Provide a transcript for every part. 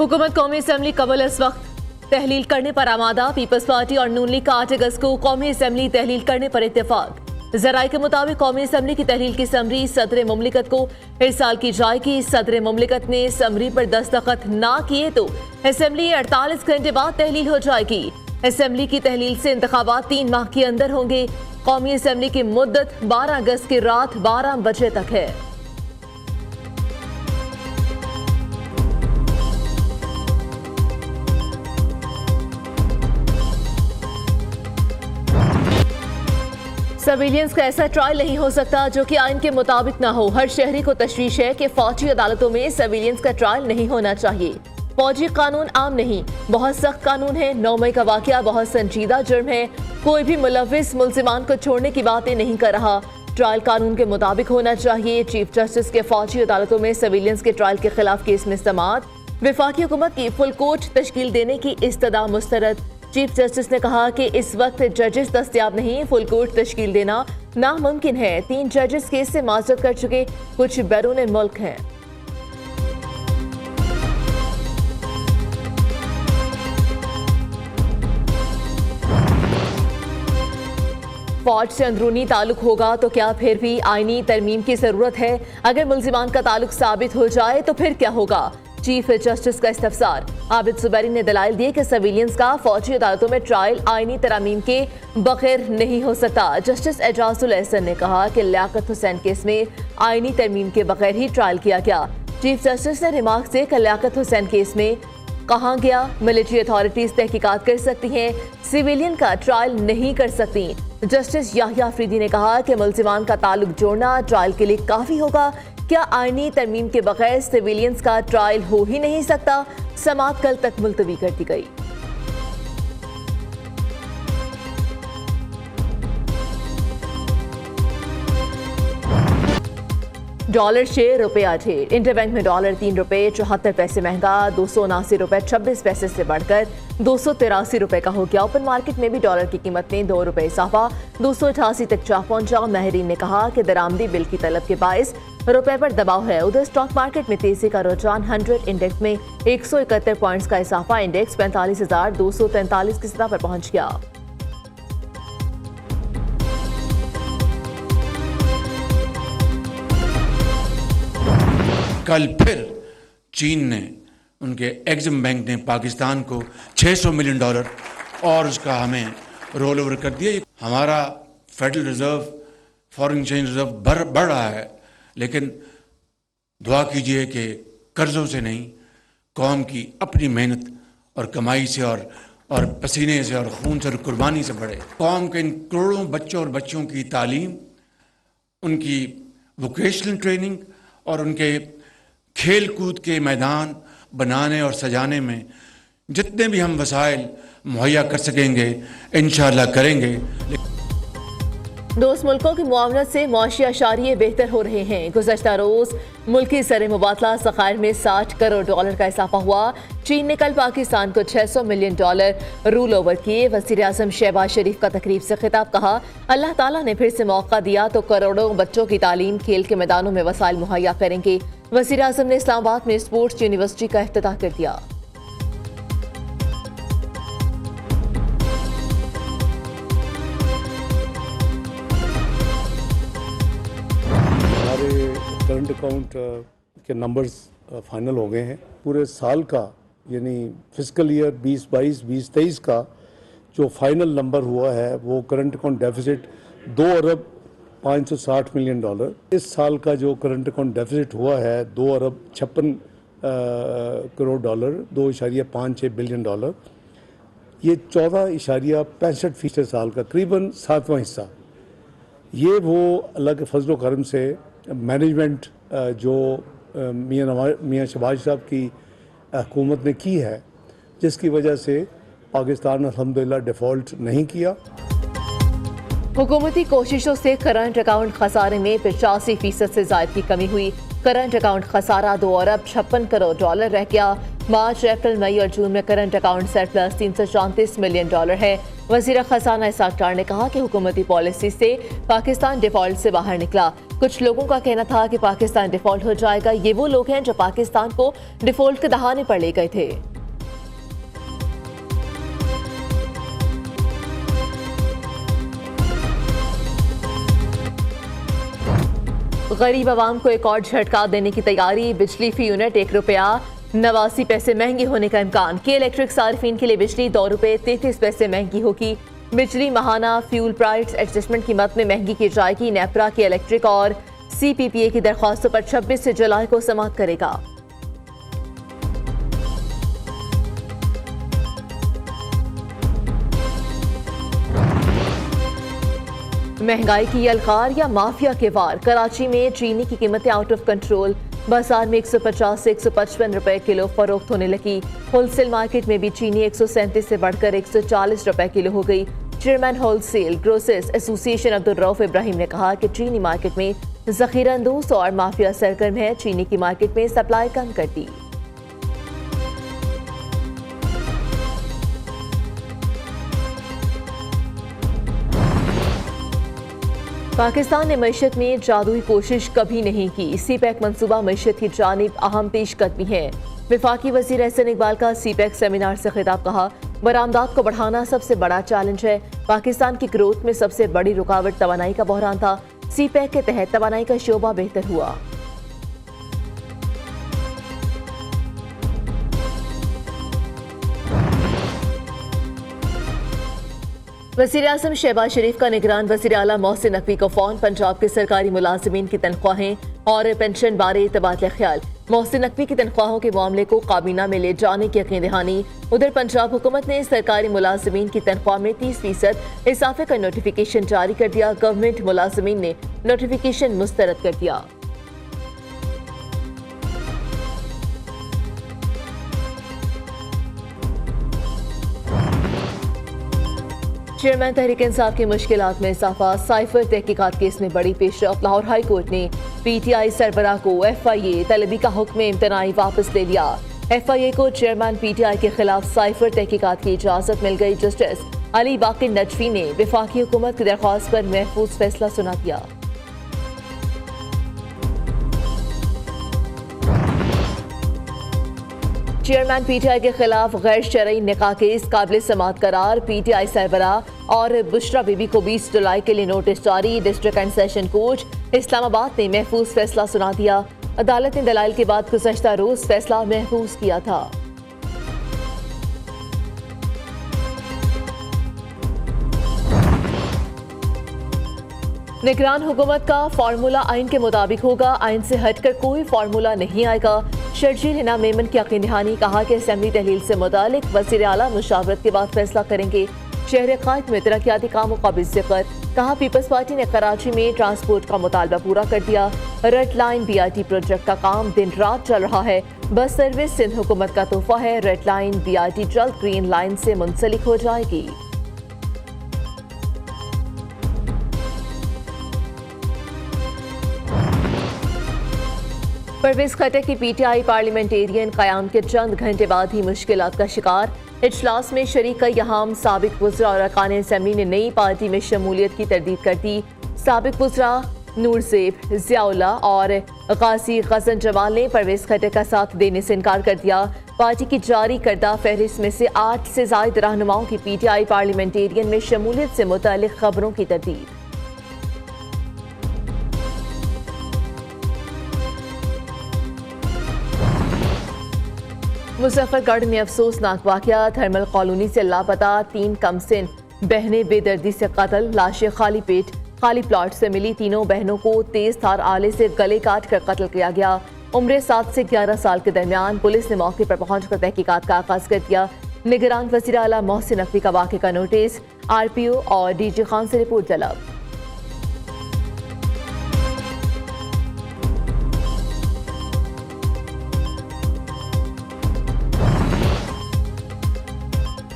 हुकूमत कौमी असम्बली कबल इस वक्त तहलील करने पर आमादा। पीपल्स पार्टी और नून लीग का 8 अगस्त को कौमी असम्बली तहलील करने पर इत्तेफाक। जराये के मुताबिक कौमी असम्बली की तहलील की समरी सदर मुमलिकत को इरसाल की जाएगी। सदर मुमलिकत ने समरी पर दस्तखत ना किए तो असम्बली 48 घंटे बाद तहलील हो जाएगी। असम्बली की तहलील से इंतखाबात 3 माह के अंदर होंगे। कौमी असम्बली की मुद्दत 12 अगस्त की रात 12 बजे तक है। सर्विलियंस का ऐसा ट्रायल नहीं हो सकता जो कि आइन के मुताबिक ना हो। हर शहरी को तशवीश है कि फौजी अदालतों में सर्विलियंस का ट्रायल नहीं होना चाहिए। फौजी कानून आम नहीं, बहुत सख्त कानून है। 9 मई का वाकया बहुत संजीदा जुर्म है। कोई भी मुलविस मुल्जिमान को छोड़ने की बातें नहीं कर रहा। ट्रायल कानून के मुताबिक होना चाहिए। चीफ जस्टिस के फौजी अदालतों में सर्विलियंस के ट्रायल के खिलाफ केस में समाअत। वफाकी हुकूमत की फुल कोर्ट तश्कील देने की इस्तदा मुस्तरद। चीफ जस्टिस ने कहा कि इस वक्त जजेस दस्तयाब नहीं, फुल कोर्ट तश्कील देना नामुमकिन है। 3 जजेस केस से माजरत कर चुके, कुछ बैरून मुल्क हैं। फौज से अंदरूनी ताल्लुक होगा तो क्या फिर भी आईनी तरमीम की जरूरत है? अगर मुल्जिमान का ताल्लुक साबित हो जाए तो फिर क्या होगा? चीफ जस्टिस का इस्तफसार। आबिद जुबैरी ने दलाइल दिए कि सर्विलियंस का फौजी अदालतों में ट्रायल आईनी तरामीम के बगैर नहीं हो सकता। जस्टिस एजाजुल एहसन ने कहा कि लियाकत हुसैन केस में आईनी तरमीम के बगैर ही ट्रायल किया गया। चीफ जस्टिस ने रिमार्क से कि लियाकत हुसैन केस में कहा गया मिलिट्री अथॉरिटीज तहकीकात कर सकती हैं, सिविलियन का ट्रायल नहीं कर सकती। जस्टिस याहिया अफरीदी ने कहा कि मुल्जिमान का ताल्लुक जोड़ना ट्रायल के लिए काफी होगा। क्या आईनी तरमीम के बगैर सिविलियंस का ट्रायल हो ही नहीं सकता? समाअत कल तक मुलतवी कर दी गई। डॉलर शेयर रुपये आज है। इंटरबैंक में डॉलर 3 रुपये 74 पैसे महंगा 279 रुपये 26 पैसे से बढ़कर 283 रुपये का हो गया। ओपन मार्केट में भी डॉलर की कीमत में 2 रुपये इजाफा 288 तक जा पहुंचा। महरीन ने कहा कि दरामदी बिल की तलब के बायस रुपए पर दबाव है। उधर स्टॉक मार्केट में तेजी का रुझान 100 इंडेक्स में 171 पॉइंट्स का इजाफा। इंडेक्स 45,243 की सतह पर पहुंच गया। कल फिर चीन ने, उनके एग्जिम बैंक ने पाकिस्तान को $600 मिलियन और उसका हमें रोल ओवर कर दिया। हमारा federal reserve, foreign exchange reserve बढ़ रहा है, लेकिन दुआ कीजिए कि कर्जों से नहीं, कौम की अपनी मेहनत और कमाई से और पसीने से और खून से और कुर्बानी से बढ़े। कौम के इन करोड़ों बच्चों और बच्चियों की तालीम, उनकी वोकेशनल ट्रेनिंग और उनके खेल कूद के मैदान बनाने और सजाने में जितने भी हम वसाइल मुहैया कर सकेंगे इंशाअल्लाह करेंगे। दोस्त मुल्कों की मुआवनत से मुआशी अशारिये बेहतर हो रहे हैं। गुज़श्ता रोज मुल्की ज़र मुबादला ज़खायर में $60 करोड़ का इजाफा हुआ। चीन ने कल पाकिस्तान को $600 मिलियन रूल ओवर किए। वज़ीर आज़म शहबाज शरीफ का तकरीब से खिताब। कहा अल्लाह ताला ने फिर से मौका दिया तो करोड़ों बच्चों की तालीम, खेल के मैदानों में वसाइल मुहैया करेंगे। वज़ीर आज़म ने इस्लामाबाद में स्पोर्ट्स यूनिवर्सिटी का इफ्तिताह कर दिया। करंट अकाउंट के नंबर्स फाइनल हो गए हैं। पूरे साल का यानी फिस्कल ईयर 2022 2023 का जो फाइनल नंबर हुआ है वो करंट अकाउंट डेफिसिट $2 अरब 560 मिलियन। इस साल का जो करंट अकाउंट डेफिसिट हुआ है $2 अरब 56 करोड़, 2.56 बिलियन। ये 14.65% साल का करीबन 7वां हिस्सा। ये वो अल्लाह के फजल करम से मैनेजमेंट जो मियाँ शहबाज साहब की हुकूमत ने की है, जिसकी वजह से पाकिस्तान अल्हम्दुलिल्लाह डिफ़ॉल्ट नहीं किया। हुकूमती कोशिशों से करंट अकाउंट खसारे में 85% से ज़ायद की कमी हुई। करंट अकाउंट खसारा $2 अरब 56 करोड़ रह गया। मार्च, अप्रैल, मई और जून में करंट अकाउंट सरप्लस $334 मिलियन है। वज़ीर ख़ज़ाना इसाक डार ने कहा कि हुकूमती पॉलिसी से पाकिस्तान डिफॉल्ट से बाहर निकला। कुछ लोगों का कहना था कि पाकिस्तान डिफॉल्ट हो जाएगा। ये वो लोग हैं जो पाकिस्तान को डिफॉल्ट के दहाने पर ले गए थे। गरीब आवाम को एक और झटका देने की तैयारी। बिजली फी यूनिट ₹1.89 महंगी होने का इम्कान। के इलेक्ट्रिक सार्फिन के लिए बिजली ₹2.33 महंगी होगी। बिजली माहाना फ्यूल प्राइस एडजस्टमेंट कीमत में महंगी की जाएगी। नेपरा की इलेक्ट्रिक और CPPA की दरख्वास्तों पर 26 जुलाई को समाअत करेगा। महंगाई की यलगार या माफिया के वार। कराची में चीनी की कीमतें आउट ऑफ कंट्रोल। बाजार में 150 से 155 रुपए किलो फरोख्त होने लगी। होलसेल मार्केट में भी चीनी 137 से बढ़कर 140 रुपए किलो हो गई। Chairman wholesale grocers association Abdul Rauf Ibrahim ने कहा कि चीनी मार्केट में जखीरा अंदोज और माफिया सरगर्म है। चीनी की मार्केट में सप्लाई कम कर दी। पाकिस्तान ने मईशत में जादुई कोशिश कभी नहीं की। CPEC मंसूबा मईशत की जानिब अहम पेशकदमी है। वफाकी वज़ीर एहसन इकबाल का CPEC सेमिनार से खिताब। कहा, बरामदात को बढ़ाना सबसे बड़ा चैलेंज है। पाकिस्तान की ग्रोथ में सबसे बड़ी रुकावट तवानाई का बहरान था। CPEC के तहत तवानाई का शोबा बेहतर हुआ। वज़ीर आज़म शहबाज शरीफ का निगरान वज़ीर आला मोहसिन नकवी को फ़ोन। पंजाब के सरकारी मुलाजिमीन की तनख्वाहें और पेंशन बारे तबादला ख्याल। मोहसिन नकवी की तनख्वाहों के मामले को काबीना में ले जाने की यकीन दहानी। उधर पंजाब हुकूमत ने सरकारी मुलाजिमीन की तनख्वाह में 30% इजाफे का नोटिफिकेशन जारी कर दिया। गवर्नमेंट मुलाजिमीन ने नोटिफिकेशन मुस्तरद कर दिया। चेयरमैन तहरीक इंसाफ की मुश्किलात में इजाफा। साइफर तहकीकात केस में बड़ी पेशरफ। लाहौर हाई कोर्ट ने PTI सरबराह को FIA तलबी का हुक्म इम्तनाई वापस ले लिया। FIA को चेयरमैन PTI के खिलाफ साइफर तहकीकात की इजाजत मिल गई। जस्टिस अली बाकी नजफी ने वफाकी हुकूमत की दरख्वास्त पर महफूज फैसला सुना दिया। चेयरमैन PTI के खिलाफ गैर शरई निकाह केस काबिल समाअत करार। PTI सरबराह और बुशरा बीबी को 20 जुलाई के लिए नोटिस जारी। District and session court Islamabad ने महफूज फैसला सुना दिया। अदालत ने दलाइल के बाद गुज़श्ता रोज फैसला महफूज किया था। निगरान हुकूमत का फार्मूला आइन के मुताबिक होगा। आइन से हटकर कोई फार्मूला नहीं आएगा। शर्जील हिना मेमन की यकीन दहानी। कहा कि असेंबली तहलील से मुतालिक वज़ीर आला मुशावरत के बाद फैसला करेंगे। शहर खाक में तरक्याती कामों का भी जिक्र। कहा, पीपल्स पार्टी ने कराची में ट्रांसपोर्ट का मुतालबा पूरा कर दिया। रेड लाइन BRT प्रोजेक्ट का काम दिन रात चल रहा है। बस सर्विस सिंध हुकूमत का तोहफा है। रेड लाइन BRT जल्द ग्रीन लाइन से मुंसलिक हो जाएगी। परवेज खट्टर की PTI पार्लियामेंटेरियन कयाम के चंद घंटे बाद ही मुश्किलात का शिकार। इजलास में शरीक कई अहम साबिक वज़रा और अरकान असेंबली ने नई पार्टी में शमूलियत की तरदीद कर दी। साबिक वज़रा नूरज़ेब, ज़ियाउल्ला और गाजी गज़न जमाल ने परवेज खट्टर का साथ देने से इनकार कर दिया। पार्टी की जारी करदा फहरिस्त में से 8 से ज़ायद रहनुमाओं की PTI पार्लियामेंटेरियन में शमूलियत से मुतालिक खबरों की तरदीद। मुजफ्फरगढ़ में अफसोसनाक वाकया। थर्मल कॉलोनी से लापता 3 कमसिन बहनें बेदर्दी से कत्ल। लाशें खाली पेट खाली प्लॉट से मिली। तीनों बहनों को तेज धार आले से गले काट कर कत्ल किया गया। उम्र 7 से 11 साल के दरमियान। पुलिस ने मौके पर पहुंचकर तहकीकात का आगाज कर दिया। निगरान वज़ीर आला मोहसिन नकवी का वाक़े का नोटिस। RPO और DG खान से रिपोर्ट तलब।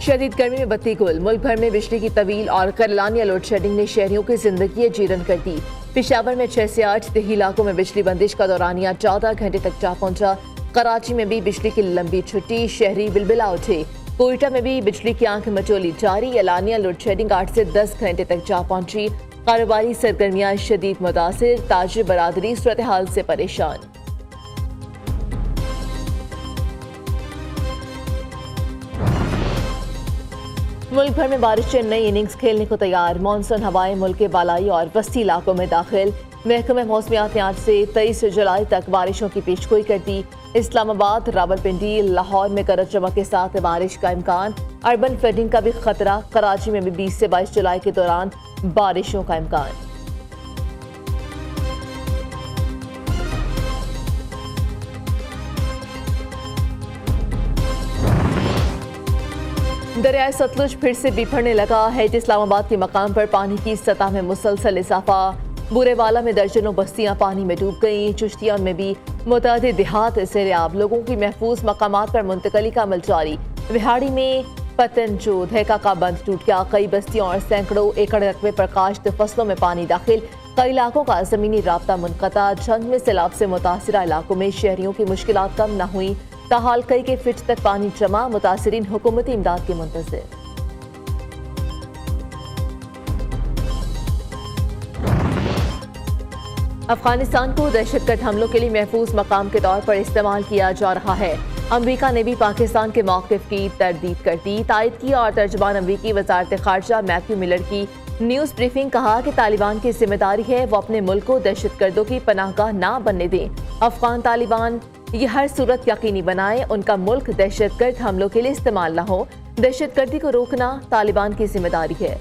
शदीद गर्मी में बत्ती गुल। मुल्क भर में बिजली की तवील और करलानिया लोड शेडिंग ने शहरियों की जिंदगी जीरन कर दी। पेशावर में 6 से 8 देही इलाकों में बिजली बंदिश का दौरानिया 14 घंटे तक जा पहुंचा। कराची में भी बिजली की लंबी छुट्टी। शहरी बिलबिला उठे। कोयटा में भी बिजली की आंख मचोली जारी। एलानिया लोड शेडिंग 8 से 10 घंटे तक जा पहुंची। कारोबारी सरगर्मियां शदीद मुतासिर, ताजिर बरादरी सूरत हाल से परेशान। मुल्क भर में बारिश से नई इनिंग्स खेलने को तैयार। मानसून हवाएं मुल्क के बालाई और वस्ती इलाकों में दाखिल। महकमे मौसमियात ने आज से 23 जुलाई तक बारिशों की पेशगोई कर दी। इस्लामाबाद, रावलपिंडी, लाहौर में गरज चमक के साथ बारिश का इम्कान। अर्बन फ्लडिंग का भी खतरा। कराची में भी 20 से 22 जुलाई के दौरान बारिशों का इम्कान। दरियाए सतलुज फिर से बिफरने लगा है। इस्लामाबाद के मकाम पर पानी की सतह में मुसलसल इजाफा। बुरेवाला में दर्जनों बस्तियां पानी में डूब गईं। चिश्तिया में भी मुतअद्दिद देहात सैलाब। लोगों की महफूज मकामात पर मुंतकली का अमल जारी। विहाड़ी में पतनजोद हैका का बंद टूट गया। कई बस्तियों और सैकड़ों एकड़ रकबे पर काश्त फसलों में पानी दाखिल। कई इलाकों का जमीनी राब्ता मुनक़ता। जंग में सैलाब से मुतासिरा इलाकों में शहरियों की मुश्किलात कम न हुई। ताहाल कई के फिट तक पानी जमा। मुतासिरीन हुकूमती इमदाद के मुंतज़िर। अफगानिस्तान को दहशतगर्द हमलों के लिए महफूज मकाम के तौर पर इस्तेमाल किया जा रहा है। अमरीका ने भी पाकिस्तान के मौक़िफ़ की तरदीद कर दी, तायद की। और तर्जुमान अमरीकी वज़ारत ख़ारजा मैथ्यू मिलर की न्यूज़ ब्रीफिंग। कहा कि तालिबान की जिम्मेदारी है वो अपने मुल्क को दहशतगर्दों की पनाहगाह ना बनने दें। अफगान तालिबान ये हर सूरत यकीनी बनाए उनका मुल्क दहशतगर्द हमलों के लिए इस्तेमाल न हो। दहशतगर्दी को रोकना तालिबान की जिम्मेदारी है।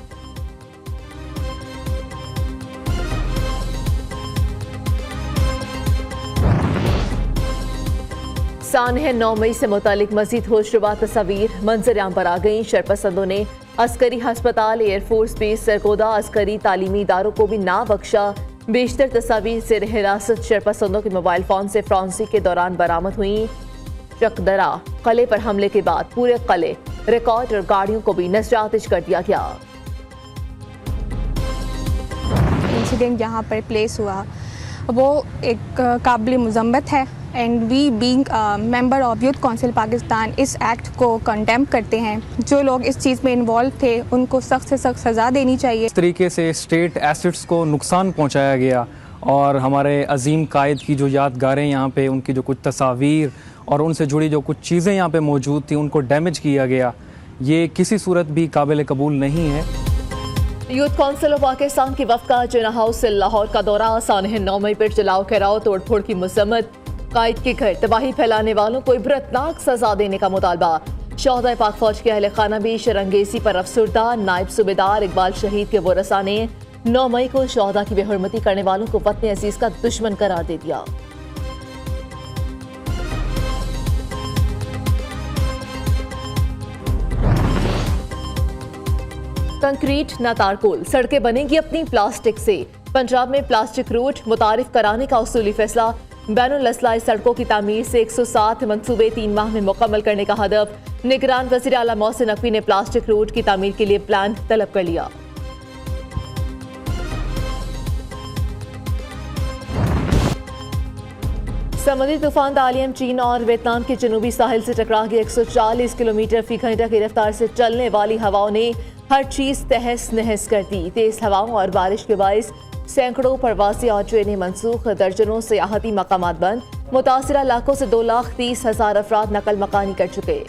सानह 9 मई से मुतालिक मजीद होशरुबा तस्वीर मंजर आम पर आ गई। शरपसंदों ने अस्करी हस्पताल, एयरफोर्स बेस, सरगोदा अस्करी तालीमी इदारों को भी ना बख्शा। बेशतर तस्वीर से हिरासत शरपसंदों के मोबाइल फोन से फ्रांसी के दौरान बरामद हुई। चकदरा कले पर हमले के बाद पूरे कले, रिकॉर्ड और गाड़ियों को भी नजरातिश कर दिया गया। इंसिडेंट जहाँ पर प्लेस हुआ वो एक काबिल मज़म्मत है and we being member of youth council Pakistan इस एक्ट को कंडेम करते हैं। जो लोग इस चीज़ में इन्वॉल्व थे उनको सख्त से सख्त सज़ा देनी चाहिए। इस तरीके से स्टेट एसेट्स को नुकसान पहुंचाया गया और हमारे अजीम कायद की जो यादगारें यहाँ पे, उनकी जो कुछ तस्वीर और उनसे जुड़ी जो कुछ चीज़ें यहाँ पे मौजूद थी उनको डैमेज किया गया, ये किसी सूरत भी काबिल कबूल नहीं है। यूथ काउंसिल ऑफ पाकिस्तान की वफ़द का जिना हाउस से लाहौर का दौरा। सानह 9 मई पर जलाओ घेराव तोड़फोड़ की मजम्मत। कायद के घर तबाही फैलाने वालों को इबरतनाक सजा देने का मुतालबा। शोहदा पाक फौज के अहल खाना भी शरंगेजी पर अफसुर्दा। नायब सूबेदार इकबाल शहीद के वरसा ने 9 मई को शोहदा की बेहुरमती करने वालों को वतन अजीज का दुश्मन करार दे दिया। कंक्रीट न तारकोल, सड़कें बनेंगी अपनी प्लास्टिक से। पंजाब में प्लास्टिक रूट मुतारिफ कराने का उसूली फैसला। बैनुल असलाई सड़कों की तामीर से 107 मंसूबे 3 माह में मुकम्मल करने का हदफ। निगरान वज़ीर आला मोहसिन नकवी ने प्लास्टिक रूट की तामीर के लिए प्लान तलब कर लिया। समुद्री तूफान दालियम चीन और वियतनाम के जनूबी साहिल से टकरा गई। 140 किलोमीटर फी घंटा की रफ्तार से चलने वाली हवाओं ने हर चीज तहस नहस कर दी। तेज हवाओं और बारिश के बायस सैकड़ों प्रवासी और ट्रेनें मनसूख, दर्जनों सियाहती मकामात बंद। मुतासिरा इलाकों से 2,30,000 अफराद नकल मकानी कर चुके।